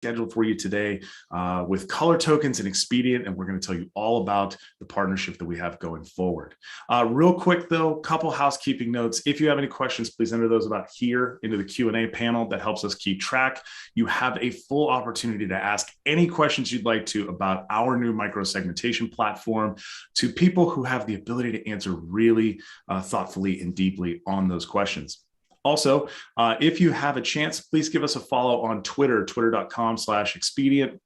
scheduled for you today with ColorTokens and Expedient, and we're going to tell you all about the partnership that we have going forward. Real quick though, couple housekeeping notes. If you have any questions, please enter those about here into the Q&A panel. That helps us keep track. You have a full opportunity to ask any questions you'd like to about our new micro-segmentation platform to people who have the ability to answer really thoughtfully and deeply on those questions. Also, if you have a chance, please give us a follow on Twitter, twitter.com/Expedient.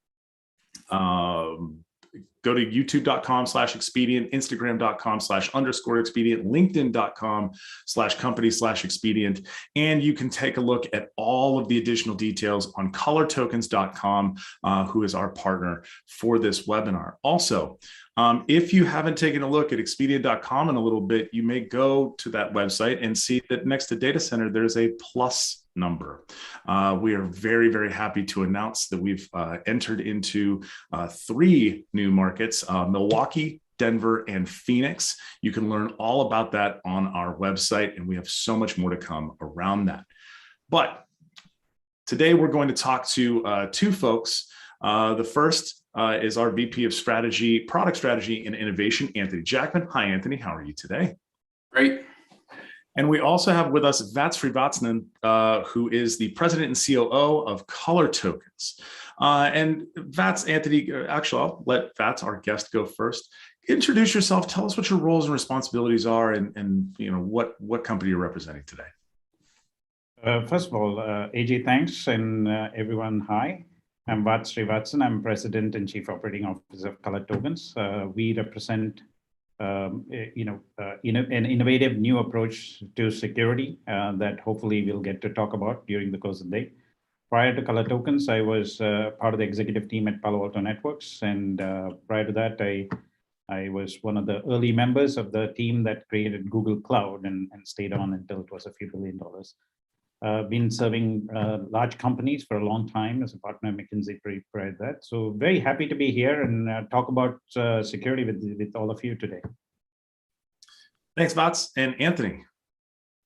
Go to youtube.com/Expedient, Instagram.com/_Expedient, LinkedIn.com/company/Expedient. And you can take a look at all of the additional details on ColorTokens.com, who is our partner for this webinar. Also, if you haven't taken a look at Expedient.com in a little bit, you may go to that website and see that next to data center, there's a plus number. We are very, very happy to announce that we've entered into 3 new markets, Milwaukee, Denver, and Phoenix. You can learn all about that on our website, and we have so much more to come around that. But today we're going to talk to 2 folks. The first is our VP of Strategy, Product Strategy and Innovation, Anthony Jackman. Hi, Anthony. How are you today? Great. And we also have with us Vats Srivatsan, who is the President and COO of ColorTokens. And Vats, Anthony, actually, I'll let Vats, our guest, go first. Introduce yourself. Tell us what your roles and responsibilities are, and you know what company you're representing today. First of all, AJ, thanks, and everyone, hi. I'm Vats Srivatsan. I'm President and Chief Operating Officer of ColorTokens. We represent an innovative new approach to security that hopefully we'll get to talk about during the course of the day. Prior to ColorTokens, I was part of the executive team at Palo Alto Networks, and prior to that, I was one of the early members of the team that created Google Cloud and stayed on until it was a few $1 billion. Been serving large companies for a long time as a partner at McKinsey prior to that. So very happy to be here and talk about security with all of you today. Thanks, Vats. And Anthony.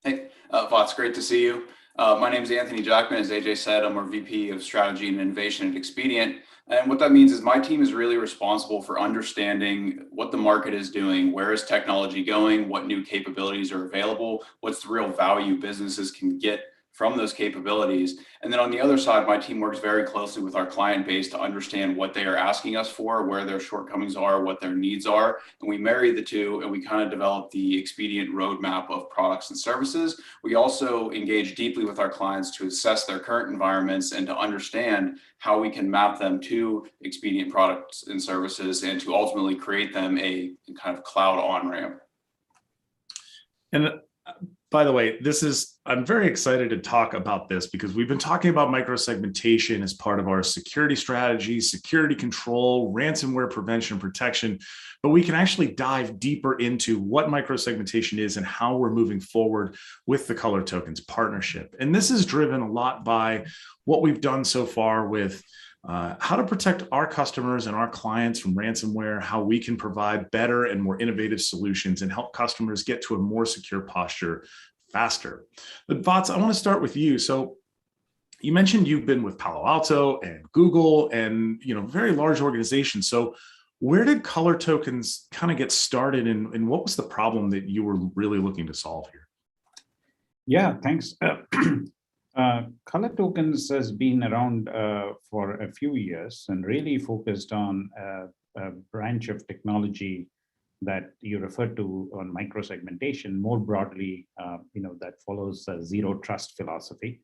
Hey, Vats, great to see you. My name is Anthony Jackman. As AJ said, I'm our VP of Strategy and Innovation at Expedient. And what that means is my team is really responsible for understanding what the market is doing, where is technology going, what new capabilities are available, what's the real value businesses can get from those capabilities. And then on the other side, my team works very closely with our client base to understand what they are asking us for, where their shortcomings are, what their needs are. And we marry the two, and we kind of develop the Expedient roadmap of products and services. We also engage deeply with our clients to assess their current environments and to understand how we can map them to Expedient products and services and to ultimately create them a kind of cloud on-ramp. And by the way, I'm very excited to talk about this because we've been talking about micro-segmentation as part of our security strategy, security control, ransomware prevention and protection, but we can actually dive deeper into what micro-segmentation is and how we're moving forward with the ColorTokens partnership. And this is driven a lot by what we've done so far with how to protect our customers and our clients from ransomware, how we can provide better and more innovative solutions and help customers get to a more secure posture faster. But Vats, I want to start with you. So you mentioned you've been with Palo Alto and Google and very large organizations. So where did ColorTokens kind of get started, and what was the problem that you were really looking to solve here? Yeah, thanks. ColorTokens has been around for a few years and really focused on a branch of technology that you refer to on micro-segmentation, more broadly, that follows a zero trust philosophy.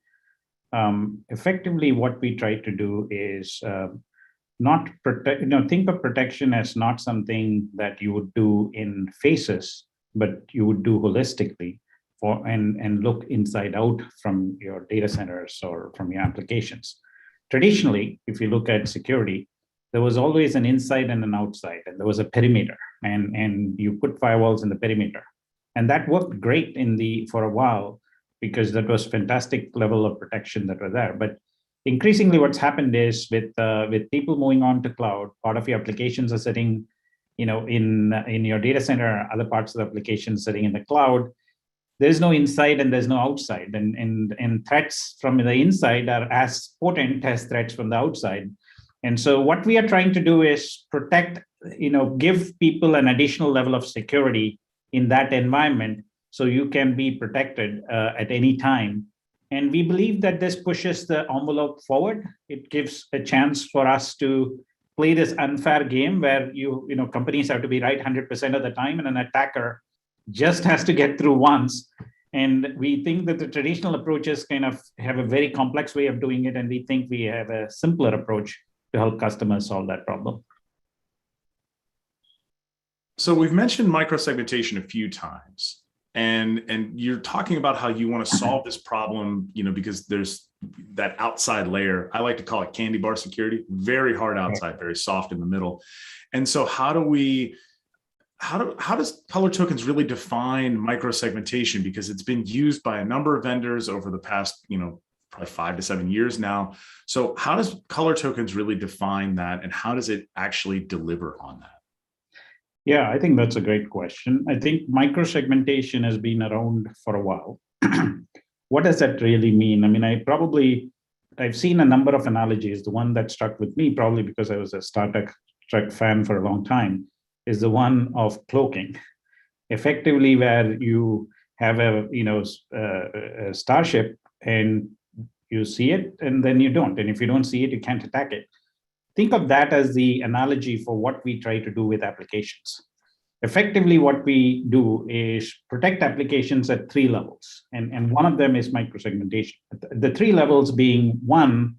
Effectively, what we try to do is not protect, think of protection as not something that you would do in phases, but you would do holistically. And look inside out from your data centers or from your applications. Traditionally, if you look at security, there was always an inside and an outside, and there was a perimeter, and you put firewalls in the perimeter. And that worked great for a while because that was fantastic level of protection that were there. But increasingly what's happened is with people moving on to cloud, part of your applications are sitting in your data center, other parts of the application sitting in the cloud. there's no inside and there's no outside. And threats from the inside are as potent as threats from the outside. And so what we are trying to do is protect, give people an additional level of security in that environment so you can be protected at any time. And we believe that this pushes the envelope forward. It gives a chance for us to play this unfair game where companies have to be right 100% of the time, and an attacker just has to get through once. And we think that the traditional approaches kind of have a very complex way of doing it, and we think we have a simpler approach to help customers solve that problem. So we've mentioned microsegmentation a few times, and you're talking about how you want to solve this problem, because there's that outside layer. I like to call it candy bar security, very hard outside, very soft in the middle. And so how does ColorTokens really define microsegmentation? Because it's been used by a number of vendors over the past, probably 5 to 7 years now. So how does ColorTokens really define that, and how does it actually deliver on that? Yeah, I think that's a great question. I think microsegmentation has been around for a while. What does that really mean? I mean, I've seen a number of analogies. The one that struck with me, probably because I was a Star Trek fan for a long time, is the one of cloaking. Effectively, where you have a starship and you see it and then you don't. And if you don't see it, you can't attack it. Think of that as the analogy for what we try to do with applications. Effectively, what we do is protect applications at 3 levels. And one of them is microsegmentation. The 3 levels being, one,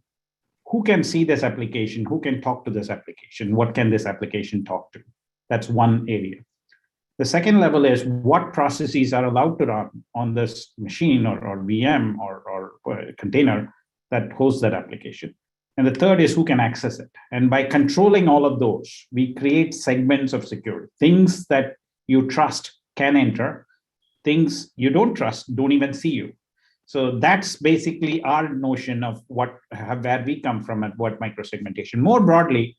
who can see this application? Who can talk to this application? What can this application talk to? That's one area. The second level is what processes are allowed to run on this machine or VM or container that hosts that application. And the third is who can access it. And by controlling all of those, we create segments of security. Things that you trust can enter. Things you don't trust don't even see you. So that's basically our notion of where we come from at what microsegmentation. More broadly,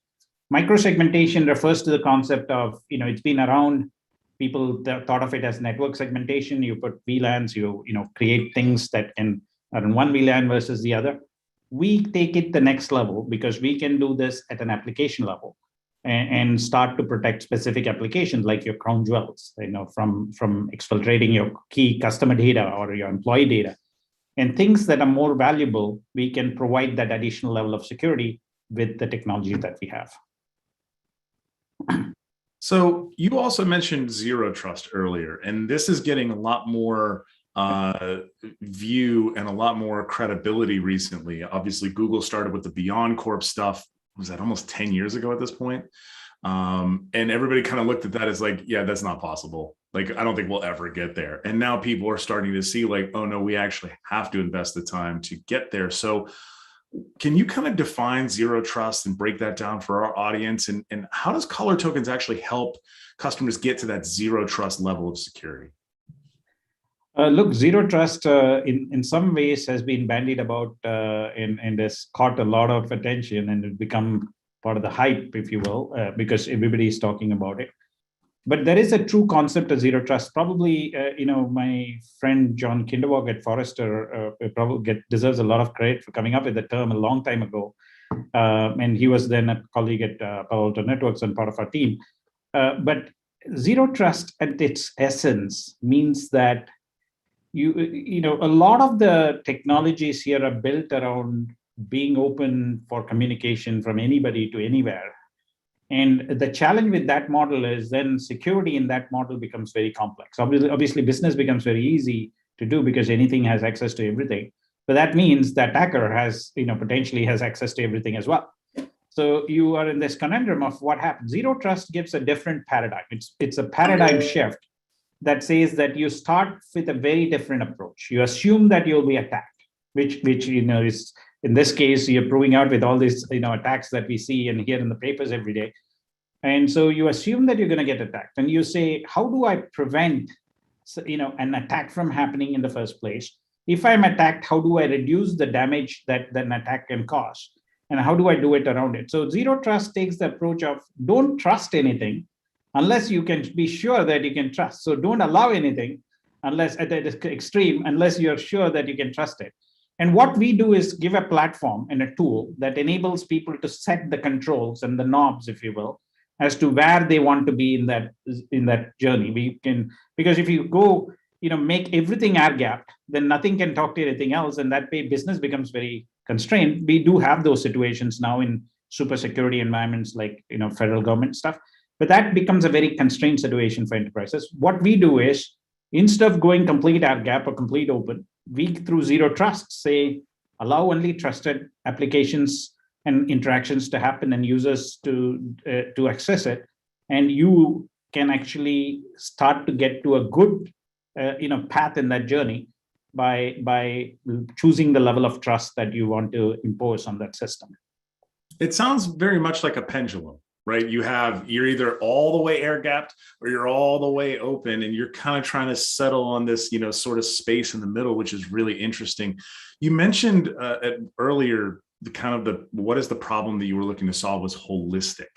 microsegmentation refers to the concept of, it's been around. People thought of it as network segmentation. You put VLANs, you create things that are on one VLAN versus the other. We take it the next level because we can do this at an application level and start to protect specific applications like your crown jewels, from exfiltrating your key customer data or your employee data. And things that are more valuable, we can provide that additional level of security with the technology that we have. So you also mentioned zero trust earlier, and this is getting a lot more view and a lot more credibility recently. Obviously, Google started with the Beyond Corp stuff. Was that almost 10 years ago at this point? And everybody kind of looked at that as like, yeah, that's not possible. Like, I don't think we'll ever get there. And now people are starting to see like, oh no, we actually have to invest the time to get there. So can you kind of define zero trust and break that down for our audience? And how does ColorTokens actually help customers get to that zero trust level of security? Look, zero trust in some ways has been bandied about and has caught a lot of attention and it become part of the hype, if you will, because everybody is talking about it. But there is a true concept of zero trust. Probably, my friend John Kinderwalk at Forrester deserves a lot of credit for coming up with the term a long time ago. And he was then a colleague at Palo Alto Networks and part of our team. But zero trust at its essence means that a lot of the technologies here are built around being open for communication from anybody to anywhere. And the challenge with that model is then security in that model becomes very complex. Obviously, business becomes very easy to do because anything has access to everything. But that means the attacker potentially has access to everything as well. So you are in this conundrum of what happens. Zero trust gives a different paradigm. It's a paradigm shift that says that you start with a very different approach. You assume that you'll be attacked, which is, in this case, you're proving out with all these attacks that we see and hear in the papers every day. And so you assume that you're going to get attacked, and you say, how do I prevent an attack from happening in the first place? If I'm attacked, how do I reduce the damage that an attack can cause? And how do I do it around it? So zero trust takes the approach of don't trust anything unless you can be sure that you can trust. So don't allow anything unless at the extreme, unless you're sure that you can trust it. And what we do is give a platform and a tool that enables people to set the controls and the knobs, if you will, as to where they want to be in that journey. We can, because if you go, make everything air gapped, then nothing can talk to anything else, and that way business becomes very constrained. We do have those situations now in super security environments like federal government stuff, but that becomes a very constrained situation for enterprises. What we do is, instead of going complete air gap or complete open, we through zero trust say allow only trusted applications and interactions to happen and users to access it, and you can actually start to get to a good path in that journey by choosing the level of trust that you want to impose on that system. It sounds very much like a pendulum, right? You're either all the way air gapped or you're all the way open, and you're kind of trying to settle on this, sort of space in the middle, which is really interesting. You mentioned earlier what is the problem that you were looking to solve was holistic,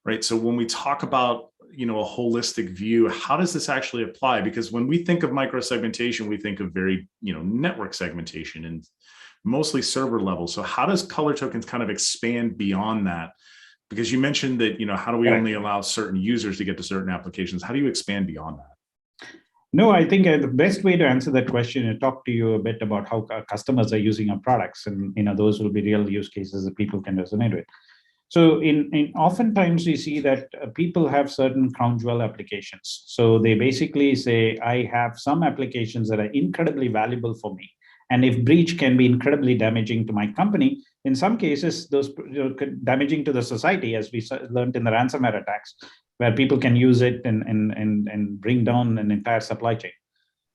right? So when we talk about, a holistic view, how does this actually apply? Because when we think of micro-segmentation, we think of very, network segmentation and mostly server level. So how does ColorTokens kind of expand beyond that? Because you mentioned that, how do we only allow certain users to get to certain applications? How do you expand beyond that? No, I think the best way to answer that question is talk to you a bit about how customers are using our products, and those will be real use cases that people can resonate with. So in oftentimes we see that people have certain crown jewel applications. So they basically say, I have some applications that are incredibly valuable for me, and if breach can be incredibly damaging to my company, in some cases, those damaging to the society, as we learned in the ransomware attacks, where people can use it and bring down an entire supply chain.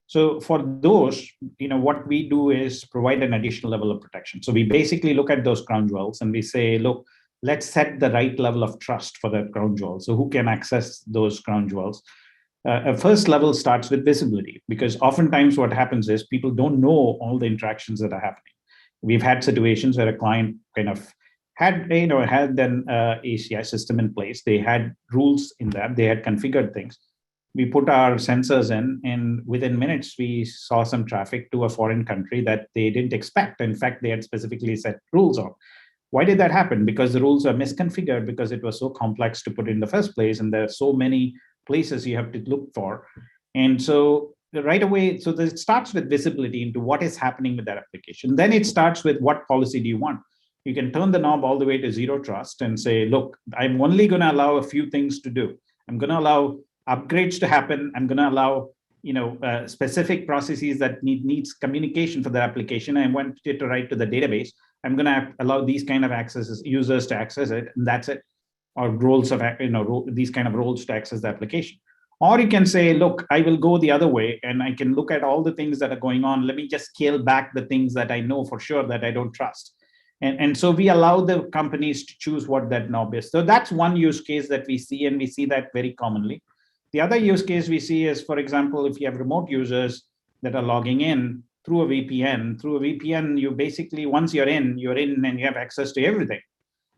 So for those, what we do is provide an additional level of protection. So we basically look at those crown jewels and we say, look, let's set the right level of trust for that crown jewel. So who can access those crown jewels? A first level starts with visibility, because oftentimes what happens is people don't know all the interactions that are happening. We've had situations where a client kind of had an ACI system in place. They had rules in that. They had configured things. We put our sensors in, and within minutes, we saw some traffic to a foreign country that they didn't expect. In fact, they had specifically set rules on. Why did that happen? Because the rules are misconfigured, because it was so complex to put in the first place, and there are so many places you have to look for. And so right away, so it starts with visibility into what is happening with that application. Then it starts with what policy do you want? You can turn the knob all the way to zero trust and say, look, I'm only going to allow a few things to do. I'm going to allow upgrades to happen. I'm going to allow specific processes that needs communication for the application. I want it to write to the database. I'm going to allow these kind of users to access it, and that's it. Or roles of these kind of roles to access the application. Or you can say, look, I will go the other way, and I can look at all the things that are going on. Let me just scale back the things that I know for sure that I don't trust. And so we allow the companies to choose what that knob is. So that's one use case that we see, and we see that very commonly. The other use case we see is, for example, if you have remote users that are logging in through a VPN, you basically, once you're in and you have access to everything.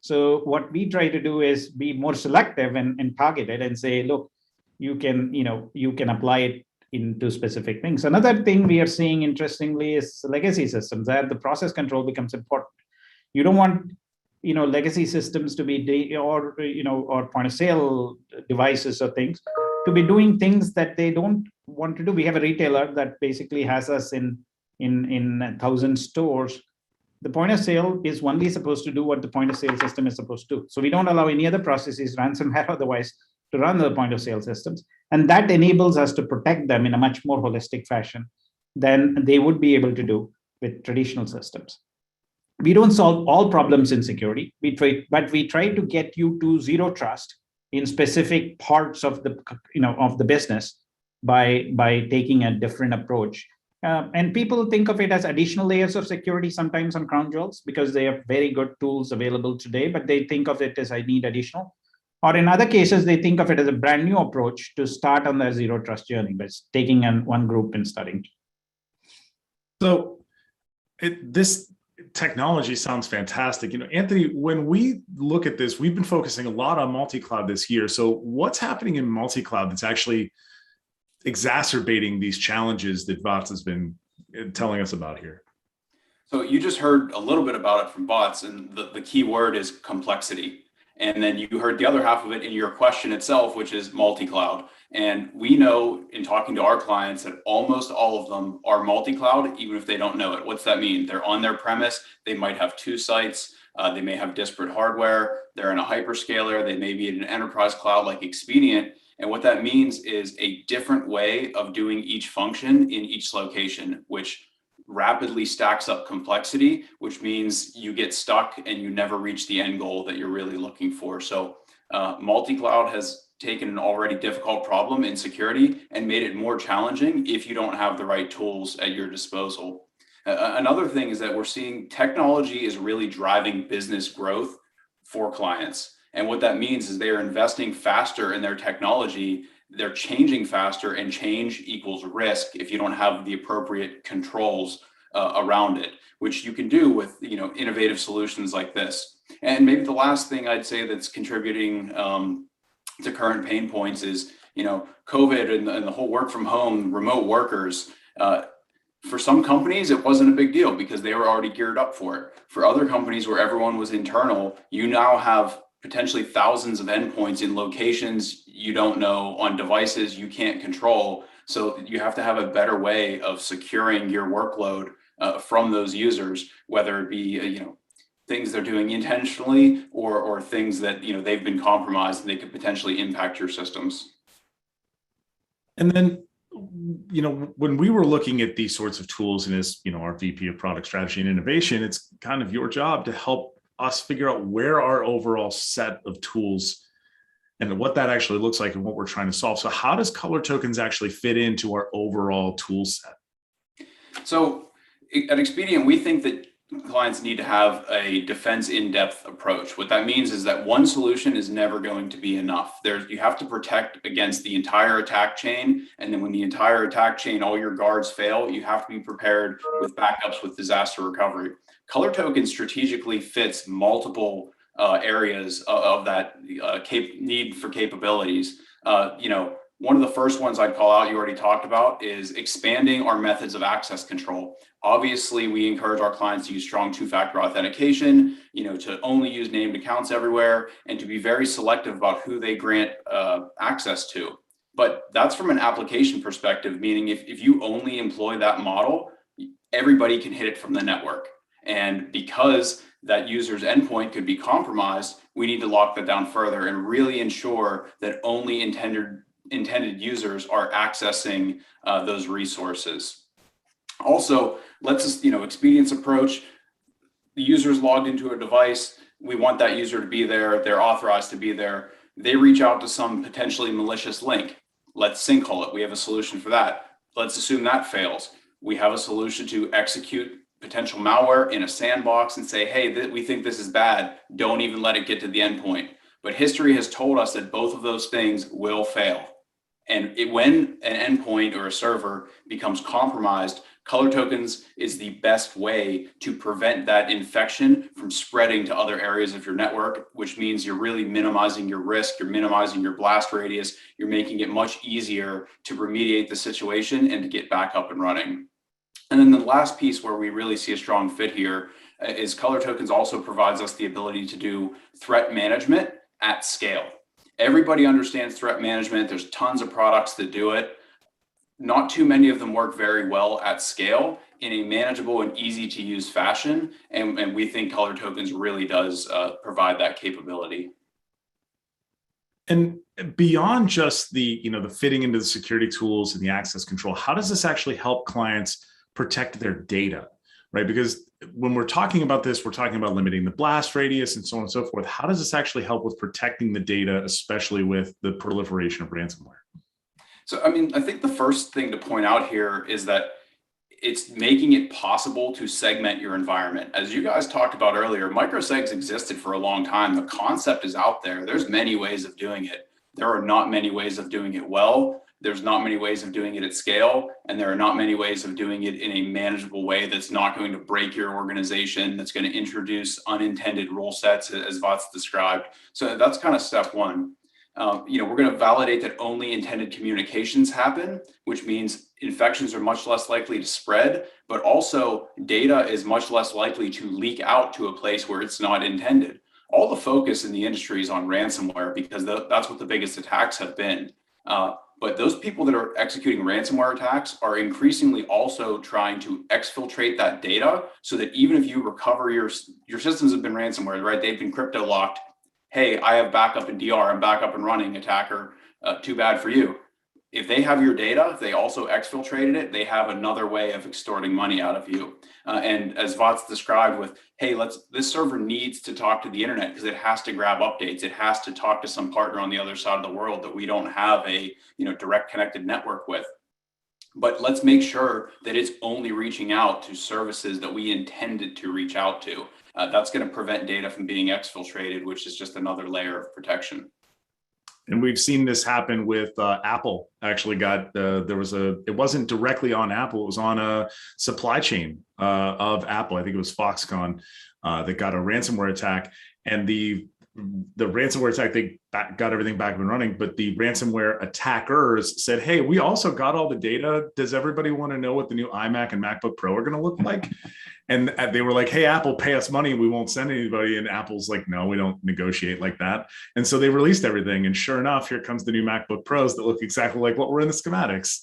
So what we try to do is be more selective and targeted and say, look, you can apply it into specific things. Another thing we are seeing, interestingly, is legacy systems, that the process control becomes important. You don't want legacy systems to be or point of sale devices or things to be doing things that they don't want to do. We have a retailer that basically has us in 1,000 stores. The point of sale is only supposed to do what the point of sale system is supposed to do. So we don't allow any other processes, ransomware otherwise, to run the point of sale systems. And that enables us to protect them in a much more holistic fashion than they would be able to do with traditional systems. We don't solve all problems in security, but we try to get you to zero trust in specific parts of the business by taking a different approach. And people think of it as additional layers of security sometimes on crown jewels, because they have very good tools available today, but they think of it as I need additional. Or in other cases, they think of it as a brand new approach to start on their zero trust journey by taking one group and studying. So this technology sounds fantastic. Anthony, when we look at this, we've been focusing a lot on multi-cloud this year. So what's happening in multi-cloud that's actually exacerbating these challenges that Vats has been telling us about here? So you just heard a little bit about it from Vats, and the key word is complexity. And then you heard the other half of it in your question itself, which is multi-cloud. And we know in talking to our clients that almost all of them are multi-cloud, even if they don't know it. What's that mean? They're on their premise. They might have two sites. They may have disparate hardware. They're in a hyperscaler. They may be in an enterprise cloud like Expedient. And what that means is a different way of doing each function in each location, which rapidly stacks up complexity, which means you get stuck and you never reach the end goal that you're really looking for. So multi-cloud has taken an already difficult problem in security and made it more challenging if you don't have the right tools at your disposal. Another thing is that we're seeing technology is really driving business growth for clients. And what that means is they are investing faster in their technology. They're changing faster, and change equals risk if you don't have the appropriate controls around it, which you can do with innovative solutions like this. And maybe the last thing I'd say that's contributing to current pain points is COVID and the whole work from home, remote workers. For some companies, it wasn't a big deal because they were already geared up for it. For other companies where everyone was internal, you now have potentially thousands of endpoints in locations you don't know, on devices you can't control. So you have to have a better way of securing your workload from those users, whether it be things they're doing intentionally or things that they've been compromised and they could potentially impact your systems. And then when we were looking at these sorts of tools, and as our VP of Product Strategy and Innovation, it's kind of your job to help us figure out where our overall set of tools and what that actually looks like and what we're trying to solve. So how does ColorTokens actually fit into our overall tool set? So at Expedient, we think that clients need to have a defense in-depth approach. What that means is that one solution is never going to be enough. You have to protect against the entire attack chain. And then when the entire attack chain, all your guards fail, you have to be prepared with backups, with disaster recovery. ColorTokens strategically fits multiple areas of that need for capabilities. One of the first ones I'd call out, you already talked about, is expanding our methods of access control. Obviously, we encourage our clients to use strong two-factor authentication, to only use named accounts everywhere, and to be very selective about who they grant access to. But that's from an application perspective, meaning if you only employ that model, everybody can hit it from the network. And because that user's endpoint could be compromised, we need to lock that down further and really ensure that only intended users are accessing those resources. Also, Expedient's approach, the user is logged into a device, we want that user to be there, they're authorized to be there. They reach out to some potentially malicious link. Let's sinkhole it. We have a solution for that. Let's assume that fails. We have a solution to execute potential malware in a sandbox and say, hey, we think this is bad. Don't even let it get to the endpoint. But history has told us that both of those things will fail. And when an endpoint or a server becomes compromised, ColorTokens is the best way to prevent that infection from spreading to other areas of your network, which means you're really minimizing your risk, you're minimizing your blast radius, you're making it much easier to remediate the situation and to get back up and running. And then the last piece where we really see a strong fit here is ColorTokens also provides us the ability to do threat management at scale. Everybody understands threat management. There's tons of products that do it. Not too many of them work very well at scale in a manageable and easy to use fashion. And we think ColorTokens really does provide that capability. And beyond just the fitting into the security tools and the access control, how does this actually help clients protect their data, right? Because when we're talking about this, we're talking about limiting the blast radius and so on and so forth. How does this actually help with protecting the data, especially with the proliferation of ransomware? So, I think the first thing to point out here is that it's making it possible to segment your environment. As you guys talked about earlier, microsegs existed for a long time. The concept is out there. There's many ways of doing it. There are not many ways of doing it well. There's not many ways of doing it at scale, and there are not many ways of doing it in a manageable way that's not going to break your organization, that's going to introduce unintended rule sets as Vats described. So that's kind of step one. we're going to validate that only intended communications happen, which means infections are much less likely to spread, but also data is much less likely to leak out to a place where it's not intended. All the focus in the industry is on ransomware because that's what the biggest attacks have been. But those people that are executing ransomware attacks are increasingly also trying to exfiltrate that data so that even if you recover your systems have been ransomware, right? They've been crypto locked. Hey, I have backup in DR, I'm back up and running, attacker, too bad for you. If they have your data, if they also exfiltrated it, they have another way of extorting money out of you. And as Vats described with, hey, this server needs to talk to the internet because it has to grab updates. It has to talk to some partner on the other side of the world that we don't have a direct connected network with. But let's make sure that it's only reaching out to services that we intended to reach out to. That's going to prevent data from being exfiltrated, which is just another layer of protection. And we've seen this happen with Apple. Actually, it wasn't directly on Apple; it was on a supply chain of Apple. I think it was Foxconn that got a ransomware attack, and the ransomware attack, they got everything back up and running. But the ransomware attackers said, "Hey, we also got all the data. Does everybody want to know what the new iMac and MacBook Pro are going to look like?" And they were like, "Hey, Apple, pay us money. We won't send anybody." And Apple's like, "No, we don't negotiate like that." And so they released everything. And sure enough, here comes the new MacBook Pros that look exactly like what were in the schematics.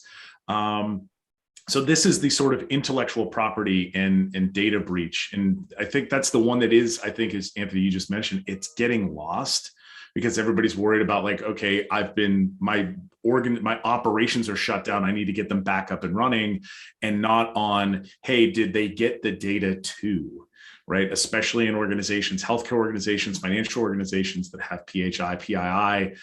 So this is the sort of intellectual property and data breach. And I think that's the one that is, I think, as Anthony, you just mentioned, it's getting lost because everybody's worried about like, okay, my operations are shut down. I need to get them back up and running, and not on, hey, did they get the data too? Right? Especially in organizations, healthcare organizations, financial organizations that have PHI, PII,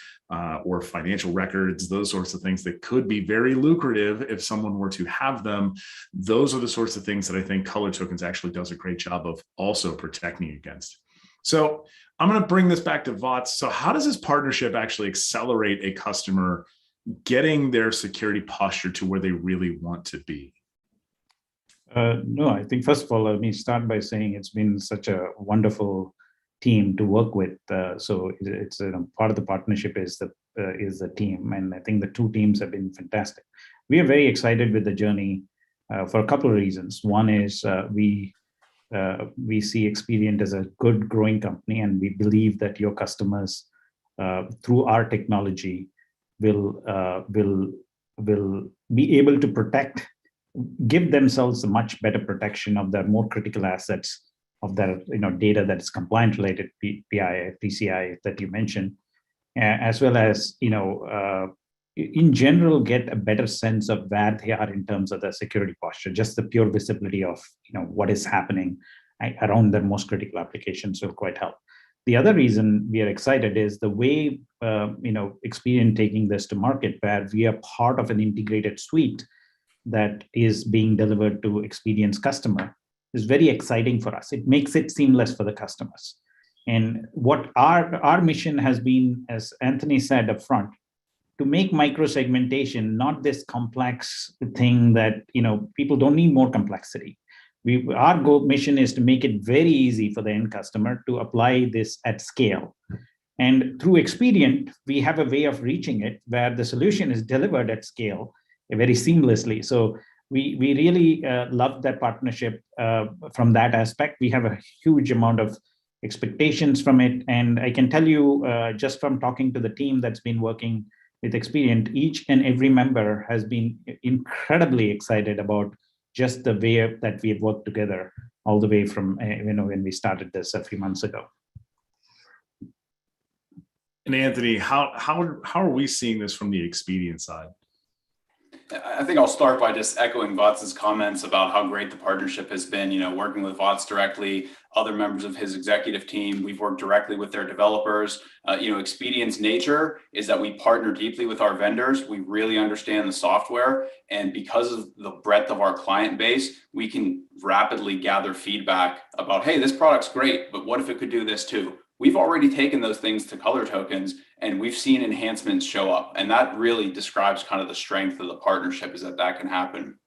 or financial records, those sorts of things that could be very lucrative if someone were to have them. Those are the sorts of things that I think ColorTokens actually does a great job of also protecting against. So I'm going to bring this back to Vats. So how does this partnership actually accelerate a customer getting their security posture to where they really want to be? No, I think first of all, let me start by saying it's been such a wonderful team to work with. So it's part of the partnership is the team, and I think the two teams have been fantastic. We are very excited with the journey for a couple of reasons. One is we see Expedient as a good growing company, and we believe that your customers through our technology will be able to give themselves a much better protection of their more critical assets, of their data that is compliant related, PII, PCI that you mentioned, as well as in general get a better sense of where they are in terms of the security posture. Just the pure visibility of what is happening around their most critical applications will quite help. The other reason we are excited is the way Expedient taking this to market, where we are part of an integrated suite that is being delivered to Expedient's customer, is very exciting for us. It makes it seamless for the customers. And what our mission has been, as Anthony said up front, to make micro-segmentation not this complex thing that people don't need more complexity. Our mission is to make it very easy for the end customer to apply this at scale. And through Expedient, we have a way of reaching it where the solution is delivered at scale very seamlessly. So we really love that partnership from that aspect. We have a huge amount of expectations from it. And I can tell you just from talking to the team that's been working with Expedient, each and every member has been incredibly excited about just the way that we have worked together all the way from when we started this a few months ago. And Anthony, how are we seeing this from the Expedient side? I think I'll start by just echoing Vats's comments about how great the partnership has been, working with Vats directly, other members of his executive team. We've worked directly with their developers. Expedient's nature is that we partner deeply with our vendors. We really understand the software. And because of the breadth of our client base, we can rapidly gather feedback about, hey, this product's great, but what if it could do this too? We've already taken those things to ColorTokens and we've seen enhancements show up. And that really describes kind of the strength of the partnership, is that can happen.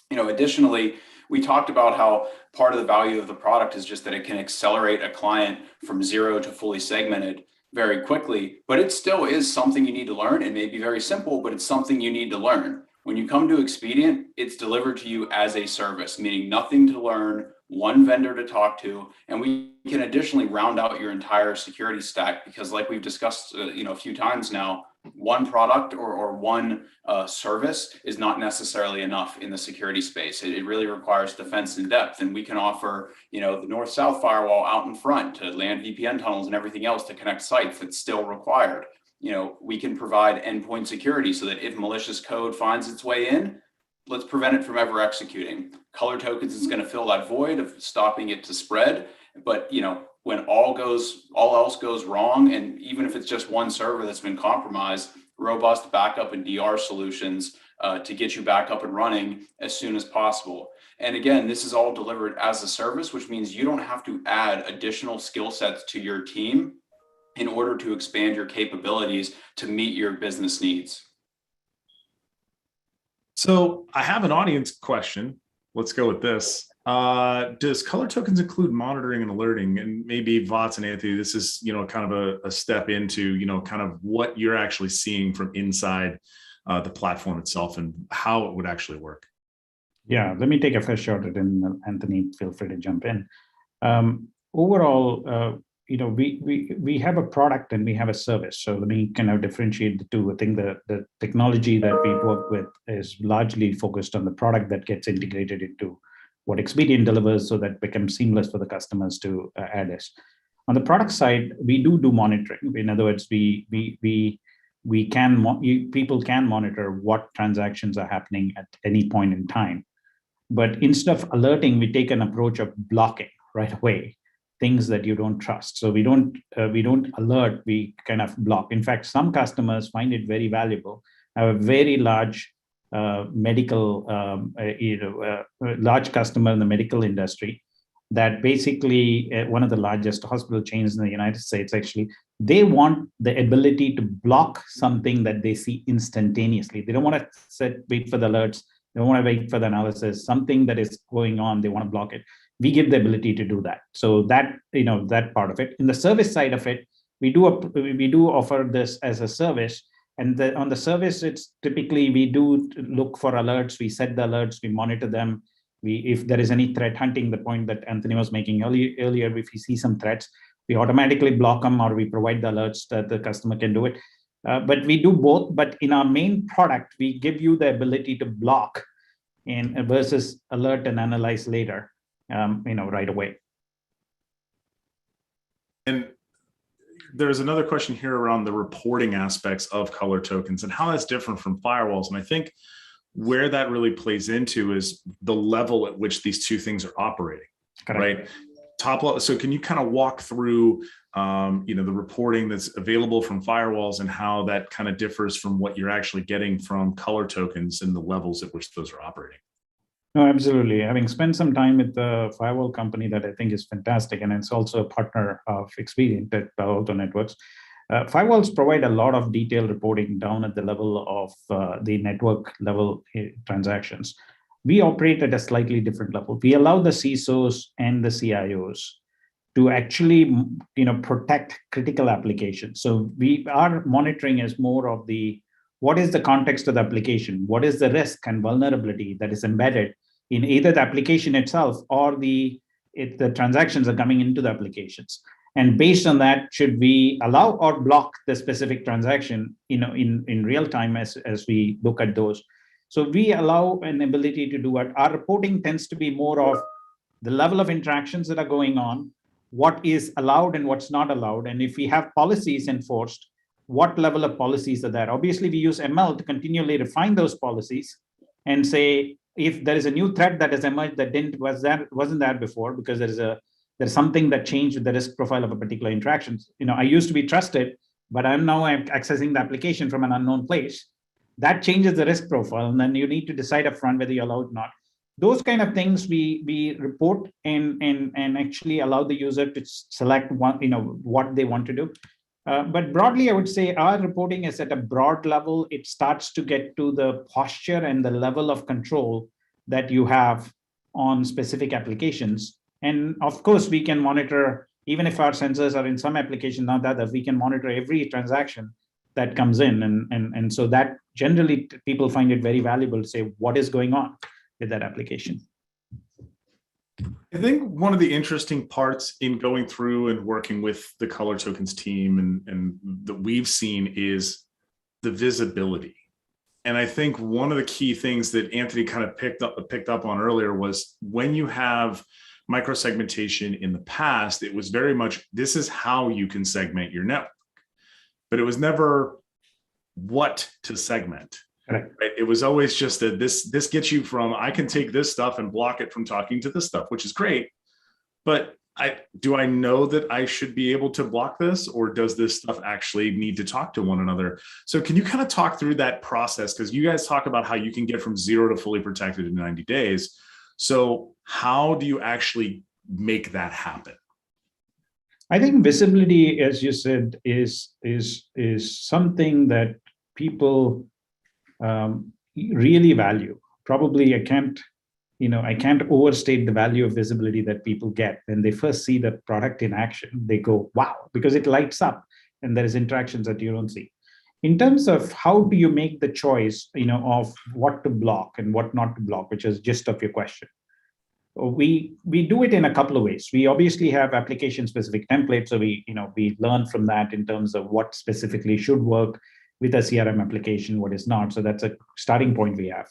Additionally, we talked about how part of the value of the product is just that it can accelerate a client from zero to fully segmented. very quickly, but it still is something you need to learn. It may be very simple, but it's something you need to learn. When you come to Expedient, it's delivered to you as a service, meaning nothing to learn, one vendor to talk to, and we can additionally round out your entire security stack, because like we've discussed a few times now, one product or one service is not necessarily enough in the security space. It really requires defense in depth, and we can offer the north-south firewall out in front to land VPN tunnels and everything else to connect sites that's still required. We can provide endpoint security so that if malicious code finds its way in, let's prevent it from ever executing. ColorTokens is going to fill that void of stopping it to spread. But when all else goes wrong, and even if it's just one server that's been compromised, robust backup and DR solutions to get you back up and running as soon as possible. And again, this is all delivered as a service, which means you don't have to add additional skill sets to your team in order to expand your capabilities to meet your business needs. So I have an audience question. Let's go with this. Does ColorTokens include monitoring and alerting? And maybe Vats and Anthony, this is kind of a step into kind of what you're actually seeing from inside the platform itself and how it would actually work. Yeah, let me take a first shot at it, and Anthony, feel free to jump in. Overall, we have a product and we have a service. So let me kind of differentiate the two. I think the technology that we work with is largely focused on the product that gets integrated into what Expedient delivers, so that becomes seamless for the customers to add us. On the product side, we do monitoring. In other words, people can monitor what transactions are happening at any point in time. But instead of alerting, we take an approach of blocking right away things that you don't trust. So we don't alert, we kind of block. In fact, some customers find it very valuable. I have a very large medical, large customer in the medical industry that basically one of the largest hospital chains in the United States, actually, they want the ability to block something that they see instantaneously. They don't want to wait for the alerts. They don't want to wait for the analysis. Something that is going on, they want to block it. We give the ability to do that. So that, that part of it. In the service side of it, we do offer this as a service. And on the service, it's typically, we do look for alerts. We set the alerts, we monitor them. If there is any threat hunting, the point that Anthony was making earlier, if we see some threats, we automatically block them, or we provide the alerts that the customer can do it. But we do both. But in our main product, we give you the ability to block versus alert and analyze later, right away. And there's another question here around the reporting aspects of ColorTokens and how that's different from firewalls. And I think where that really plays into is the level at which these two things are operating. Correct. Right? Top level. So can you kind of walk through, the reporting that's available from firewalls and how that kind of differs from what you're actually getting from ColorTokens and the levels at which those are operating? No, absolutely. Having spent some time with the firewall company that I think is fantastic, and it's also a partner of Expedient at Palo Alto Networks. Firewalls provide a lot of detailed reporting down at the level of the network level transactions. We operate at a slightly different level. We allow the CISOs and the CIOs to actually, protect critical applications. So our monitoring is more of what is the context of the application? What is the risk and vulnerability that is embedded in either the application itself or the transactions are coming into the applications? And based on that, should we allow or block the specific transaction, in real time as we look at those? So we allow an ability to do it. Our reporting tends to be more of the level of interactions that are going on, what is allowed and what's not allowed. And if we have policies enforced, what level of policies are there? Obviously, we use ML to continually refine those policies and say, if there is a new threat that has emerged that wasn't there before, because there's something that changed with the risk profile of a particular interaction. I used to be trusted, but I'm accessing the application from an unknown place. That changes the risk profile, and then you need to decide upfront whether you allow it or not. Those kind of things we report and actually allow the user to select what they want to do. But broadly, I would say our reporting is at a broad level. It starts to get to the posture and the level of control that you have on specific applications. And of course, we can monitor even if our sensors are in some application, not the other, we can monitor every transaction that comes in. And so that generally people find it very valuable to say what is going on with that application. I think one of the interesting parts in going through and working with the ColorTokens team and that we've seen is the visibility. And I think one of the key things that Anthony kind of picked up on earlier was when you have micro-segmentation in the past, it was very much, this is how you can segment your network, but it was never what to segment. Right. It was always just that this gets you from, I can take this stuff and block it from talking to this stuff, which is great. But do I know that I should be able to block this, or does this stuff actually need to talk to one another? So can you kind of talk through that process? Because you guys talk about how you can get from 0 to fully protected in 90 days. So how do you actually make that happen? I think visibility, as you said, is something that people really value. Probably I can't overstate the value of visibility that people get when they first see the product in action. They go, wow, because it lights up and there is interactions that you don't see. In terms of how do you make the choice, of what to block and what not to block, which is gist of your question. We do it in a couple of ways. We obviously have application specific templates. So we learn from that in terms of what specifically should work with a CRM application, what is not. So that's a starting point we have.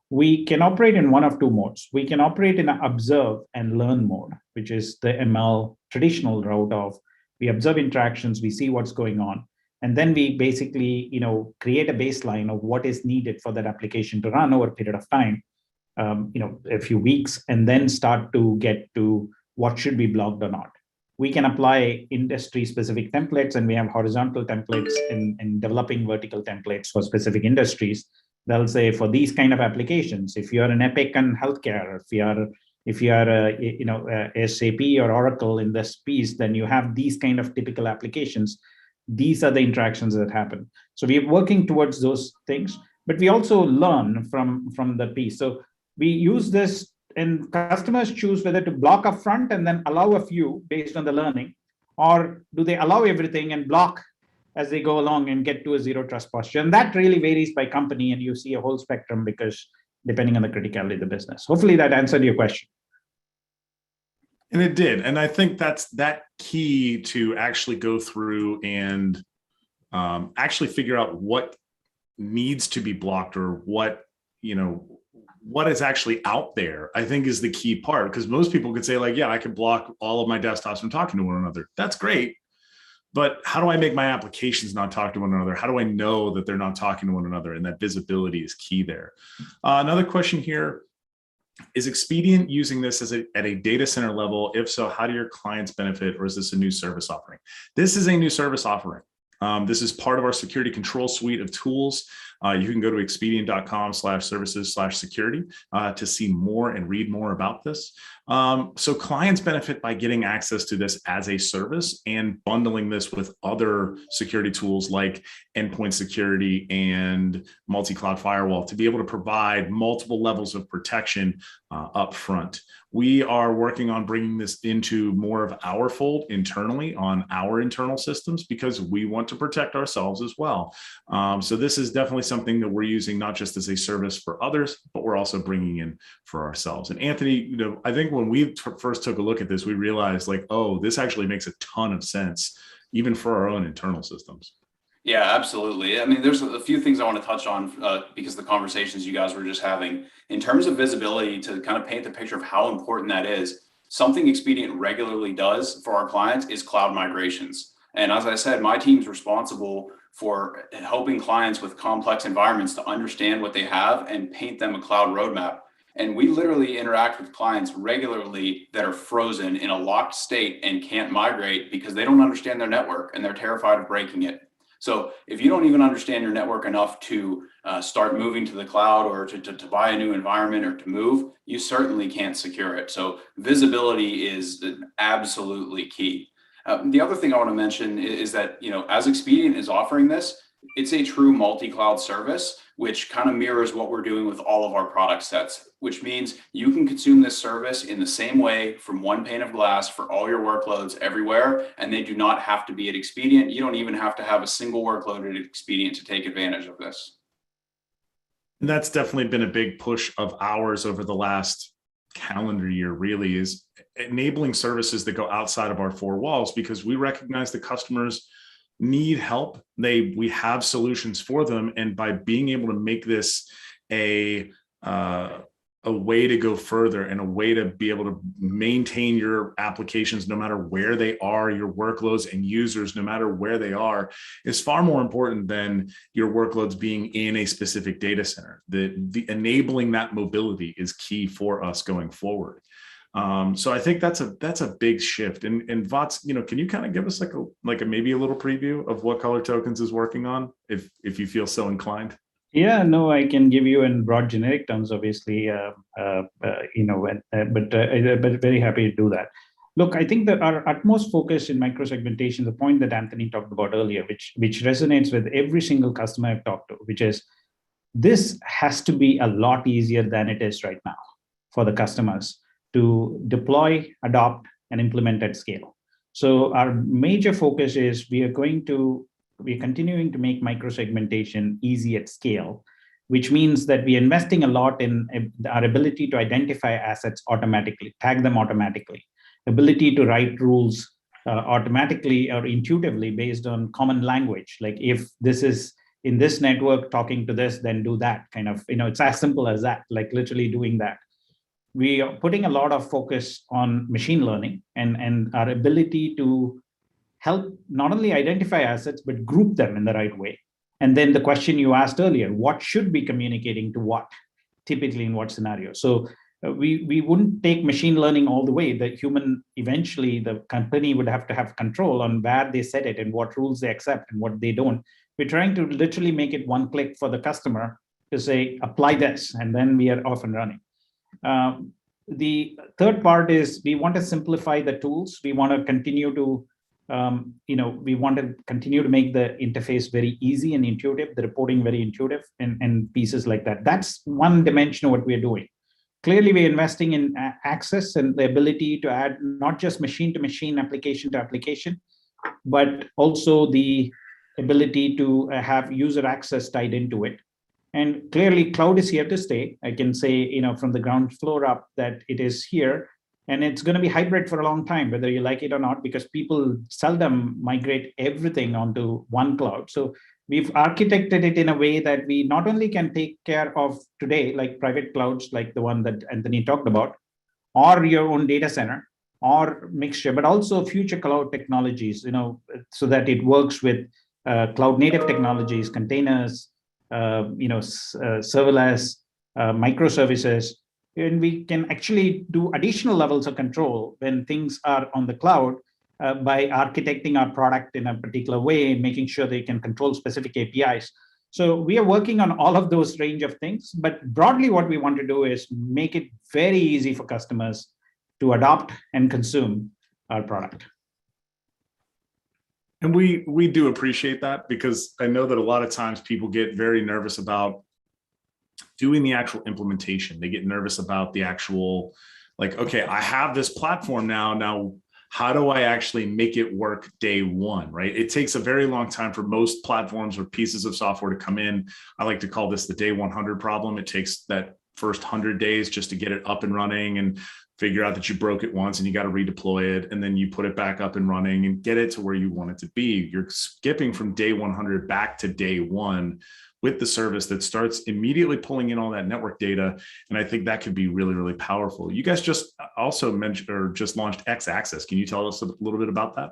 We can operate in one of two modes. We can operate in an observe and learn mode, which is the ML traditional route of we observe interactions, we see what's going on, and then we basically create a baseline of what is needed for that application to run over a period of time, a few weeks, and then start to get to what should be blocked or not. We can apply industry-specific templates, and we have horizontal templates in developing vertical templates for specific industries. They'll say for these kind of applications, if you're an Epic and healthcare, if you are SAP or Oracle in this piece, then you have these kind of typical applications. These are the interactions that happen. So we're working towards those things, but we also learn from the piece. So we use this, and customers choose whether to block up front and then allow a few based on the learning, or do they allow everything and block as they go along and get to a zero trust posture. And that really varies by company, and you see a whole spectrum because depending on the criticality of the business. Hopefully that answered your question. And it did. And I think that's that key to actually go through and actually figure out what needs to be blocked, or what is actually out there, I think is the key part. Because most people could say like, yeah, I can block all of my desktops from talking to one another. That's great. But how do I make my applications not talk to one another? How do I know that they're not talking to one another? And that visibility is key there. Another question here, is Expedient using this at a data center level? If so, how do your clients benefit, or is this a new service offering? This is a new service offering. This is part of our security control suite of tools. You can go to expedient.com/services/security to see more and read more about this. So clients benefit by getting access to this as a service and bundling this with other security tools like endpoint security and multi-cloud firewall to be able to provide multiple levels of protection up front. We are working on bringing this into more of our fold internally on our internal systems, because we want to protect ourselves as well. So this is definitely something that we're using not just as a service for others, but we're also bringing in for ourselves. And Anthony, I think when we first took a look at this, we realized like, oh, this actually makes a ton of sense, even for our own internal systems. Yeah, absolutely. I mean, there's a few things I want to touch on because the conversations you guys were just having. In terms of visibility, to kind of paint the picture of how important that is, something Expedient regularly does for our clients is cloud migrations. And as I said, my team's responsible for helping clients with complex environments to understand what they have and paint them a cloud roadmap. And we literally interact with clients regularly that are frozen in a locked state and can't migrate because they don't understand their network and they're terrified of breaking it. So if you don't even understand your network enough to start moving to the cloud, or to buy a new environment, or to move, you certainly can't secure it. So visibility is absolutely key. The other thing I want to mention is that, as Expedient is offering this, It's a true multi-cloud service, which kind of mirrors what we're doing with all of our product sets, which means you can consume this service in the same way from one pane of glass for all your workloads everywhere, and they do not have to be at Expedient. You don't even have to have a single workload at Expedient to take advantage of this. And that's definitely been a big push of ours over the last calendar year, really, is enabling services that go outside of our four walls, because we recognize that customers need help. We have solutions for them. And by being able to make this a way to go further and a way to be able to maintain your applications no matter where they are, your workloads and users no matter where they are, is far more important than your workloads being in a specific data center. The enabling that mobility is key for us going forward. So I think that's a big shift. And Vats, can you kind of give us like a maybe a little preview of what ColorTokens is working on, if you feel so inclined? Yeah, no, I can give you in broad generic terms, obviously, but very happy to do that. Look, I think that our utmost focus in microsegmentation, the point that Anthony talked about earlier, which resonates with every single customer I've talked to, which is this has to be a lot easier than it is right now for the customers to deploy, adopt, and implement at scale. So our major focus is we're continuing to make microsegmentation easy at scale, which means that we're investing a lot in our ability to identify assets automatically, tag them automatically, ability to write rules automatically or intuitively based on common language. Like if this is in this network talking to this, then do that kind of, it's as simple as that, like literally doing that. We are putting a lot of focus on machine learning and our ability to help not only identify assets, but group them in the right way. And then the question you asked earlier, what should be communicating to what, typically in what scenario? So we wouldn't take machine learning all the way. The human, eventually the company would have to have control on where they set it and what rules they accept and what they don't. We're trying to literally make it one click for the customer to say, apply this, and then we are off and running. The third part is we want to simplify the tools. We want to continue to make the interface very easy and intuitive, the reporting very intuitive, and pieces like that. That's one dimension of what we're doing. Clearly, we're investing in access and the ability to add not just machine to machine, application to application, but also the ability to have user access tied into it. And clearly, cloud is here to stay. I can say, from the ground floor up that it is here. And it's going to be hybrid for a long time, whether you like it or not, because people seldom migrate everything onto one cloud. So we've architected it in a way that we not only can take care of today, like private clouds, like the one that Anthony talked about, or your own data center, or mixture, but also future cloud technologies, so that it works with cloud native technologies, containers, serverless, microservices. And we can actually do additional levels of control when things are on the cloud by architecting our product in a particular way and making sure they can control specific APIs. So we are working on all of those range of things, but broadly what we want to do is make it very easy for customers to adopt and consume our product. And we do appreciate that, because I know that a lot of times people get very nervous about doing the actual implementation. They get nervous about the actual, like, okay, I have this platform now how do I actually make it work day one, right? It takes a very long time for most platforms or pieces of software to come in. I like to call this the day 100 problem. It takes that first 100 days just to get it up and running and figure out that you broke it once and you got to redeploy it, and then you put it back up and running and get it to where you want it to be. You're skipping from day 100 back to day one with the service that starts immediately pulling in all that network data. And I think that could be really, really powerful. You guys just also mentioned or just launched X-Axis. Can you tell us a little bit about that?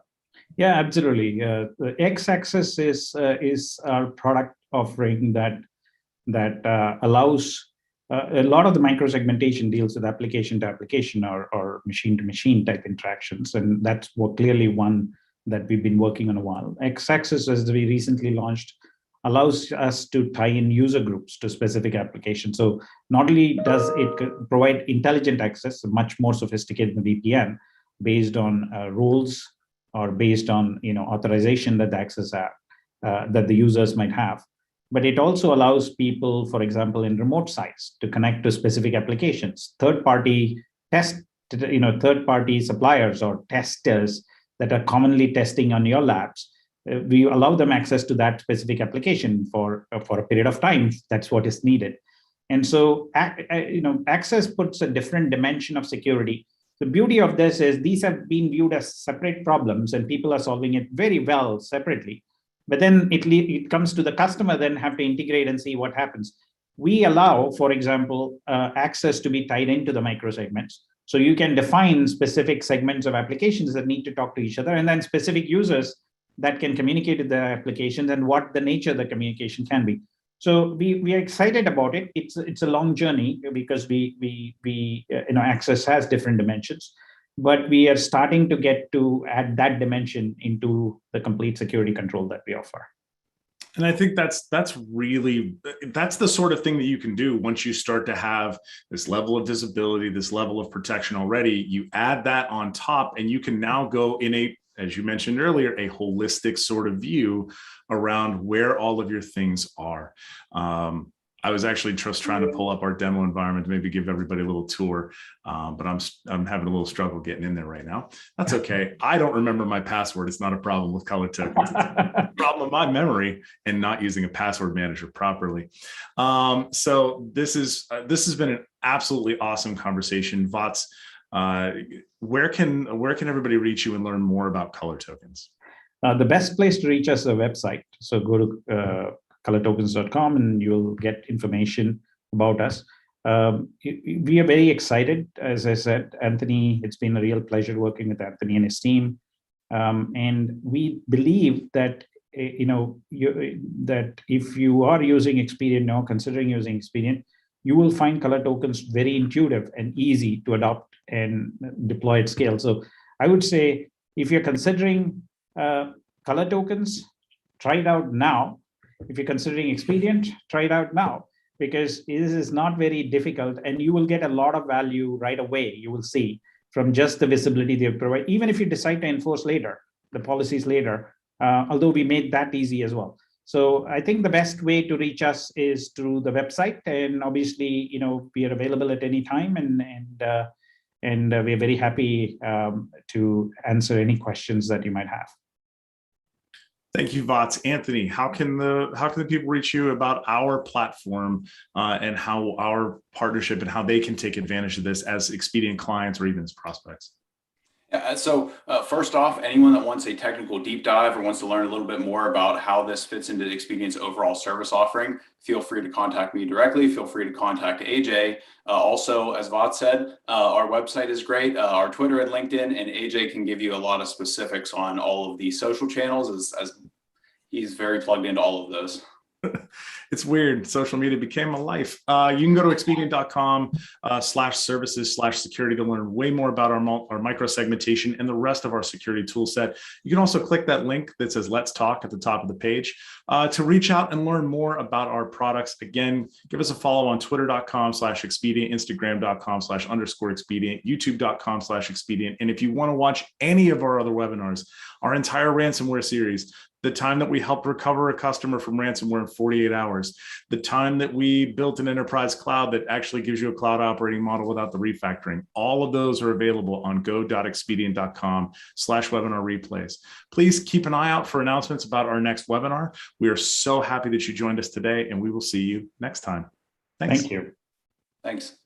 Yeah, absolutely. The X-Axis is our product offering that allows a lot of the microsegmentation deals with application to application or machine to machine type interactions. And that's clearly one that we've been working on a while. X-Axis, as we recently launched, allows us to tie in user groups to specific applications. So not only does it provide intelligent access, much more sophisticated than VPN, based on roles or based on authorization that the access have, that the users might have. But it also allows people, for example, in remote sites to connect to specific applications, third-party suppliers or testers that are commonly testing on your labs. We allow them access to that specific application for a period of time. That's what is needed. And so, access puts a different dimension of security. The beauty of this is these have been viewed as separate problems and people are solving it very well separately. But then it comes to the customer, then have to integrate and see what happens. We allow, for example, access to be tied into the microsegments. So you can define specific segments of applications that need to talk to each other, and then specific users that can communicate with the applications and what the nature of the communication can be. So we are excited about it. It's a long journey because access has different dimensions, but we are starting to get to add that dimension into the complete security control that we offer. And I think that's the sort of thing that you can do once you start to have this level of visibility, this level of protection already. You add that on top, and you can now go in as you mentioned earlier, a holistic sort of view around where all of your things are. I was actually just trying to pull up our demo environment to maybe give everybody a little tour, but I'm having a little struggle getting in there right now. That's okay. I don't remember my password. It's not a problem with ColorTokens. It's a problem of my memory and not using a password manager properly. So this has been an absolutely awesome conversation. Vats, where can everybody reach you and learn more about ColorTokens? The best place to reach us is a website. So go to colortokens.com and you'll get information about us. We are very excited. As I said, Anthony, it's been a real pleasure working with Anthony and his team. And we believe that, that if you are using Expedient now, considering using Expedient, you will find ColorTokens very intuitive and easy to adopt and deploy at scale. So I would say if you're considering ColorTokens, try it out now. If you're considering Expedient, try it out now, because this is not very difficult and you will get a lot of value right away. You will see from just the visibility they provide, even if you decide to enforce later, the policies later, although we made that easy as well. So I think the best way to reach us is through the website, and obviously, we are available at any time, and we're very happy to answer any questions that you might have. Thank you, Vats. Anthony, how can the people reach you about our platform and how our partnership and how they can take advantage of this as Expedient clients or even as prospects? So first off, anyone that wants a technical deep dive or wants to learn a little bit more about how this fits into Expedient's overall service offering, feel free to contact me directly. Feel free to contact AJ. Also, as Vats said, our website is great, our Twitter and LinkedIn, and AJ can give you a lot of specifics on all of the social channels as he's very plugged into all of those. It's weird. Social media became my life. You can go to expedient.com/services/security to learn way more about our micro-segmentation and the rest of our security tool set. You can also click that link that says Let's Talk at the top of the page to reach out and learn more about our products. Again, give us a follow on twitter.com/expedient, instagram.com/_expedient, youtube.com/expedient. And if you want to watch any of our other webinars, our entire ransomware series, the time that we helped recover a customer from ransomware in 48 hours, the time that we built an enterprise cloud that actually gives you a cloud operating model without the refactoring. All of those are available on go.expedient.com/webinar replays. Please keep an eye out for announcements about our next webinar. We are so happy that you joined us today, and we will see you next time. Thanks. Thank you. Thanks.